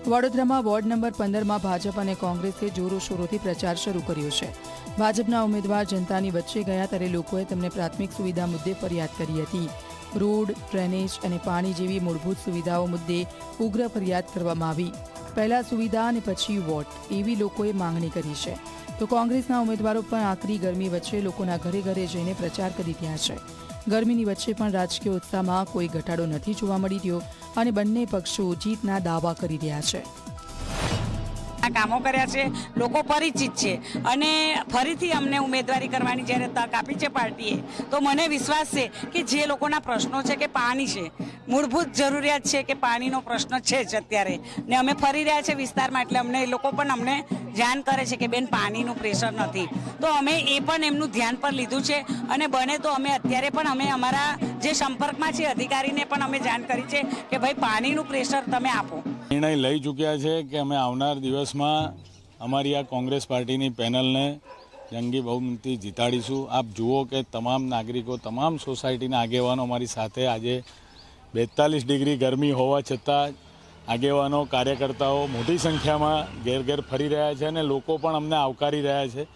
વડોદરામાં ward number 15માં Bhajap અને કોંગ્રેસે જોરોશોરોથી પ્રચાર શરૂ કર્યો છે। ભાજપના ઉમેદવાર જનતાની વચ્ચે ગયા ત્યારે લોકોએ તેમને પ્રાથમિક સુવિધા મુદ્દે ફરિયાદ કરી હતી। રોડ, ડ્રેનેજ અને પાણી જેવી મૂળભૂત સુવિધાઓ મુદ્દે ઉગ્ર ફરિયાદ કરવામાં આવી। પહેલા સુવિધા અને પછી વોટ એવી લોકોએ માંગણી કરી છે। તો કોંગ્રેસના ઉમેદવારો પણ આકરી ગરમી વચ્ચે લોકોના ઘરે ઘરે જઈને પ્રચાર કરી રહ્યા છે। ગરમીની વચ્ચે પણ રાજકીય ઉત્સાહમાં કોઈ ઘટાડો નથી જોવા મળી રહ્યો અને બંને પક્ષો જીતના દાવા કરી રહ્યા છે। કામો કર્યા છે, લોકો પરિચિત છે અને ફરીથી અમને ઉમેદવારી કરવાની જ્યારે તક આપી છે પાર્ટીએ, તો મને વિશ્વાસ છે કે જે લોકોના પ્રશ્નો છે કે પાણી છે, મૂળભૂત જરૂરિયાત છે કે પાણીનો પ્રશ્ન છે જ અત્યારે, ને અમે ફરી રહ્યા છે વિસ્તારમાં, એટલે અમને એ લોકો પણ અમને જાણ કરે છે કે બેન પાણીનું પ્રેશર નથી, તો અમે એ પણ એમનું ધ્યાન પર લીધું છે અને બને તો અમે અત્યારે પણ અમે અમારા જે સંપર્કમાં છે અધિકારીને પણ અમે જાણ કરી છે કે ભાઈ પાણીનું પ્રેશર તમે આપો। નિર્ણય લઈ ચૂક્યા છે કે અમે આવનાર દિવસમાં અમારી આ કોંગ્રેસ પાર્ટીની પેનલને જંગી બહુમતીથી જીતાડીશું। આપ જુઓ કે તમામ નાગરિકો, તમામ સોસાયટીના આગેવાનો અમારી સાથે આજે 42 ડિગ્રી ગરમી હોવા છતાં આગેવાનો, કાર્યકર્તાઓ મોટી સંખ્યામાં ઘેર ઘેર ફરી રહ્યા છે અને લોકો પણ અમને આવકારી રહ્યા છે।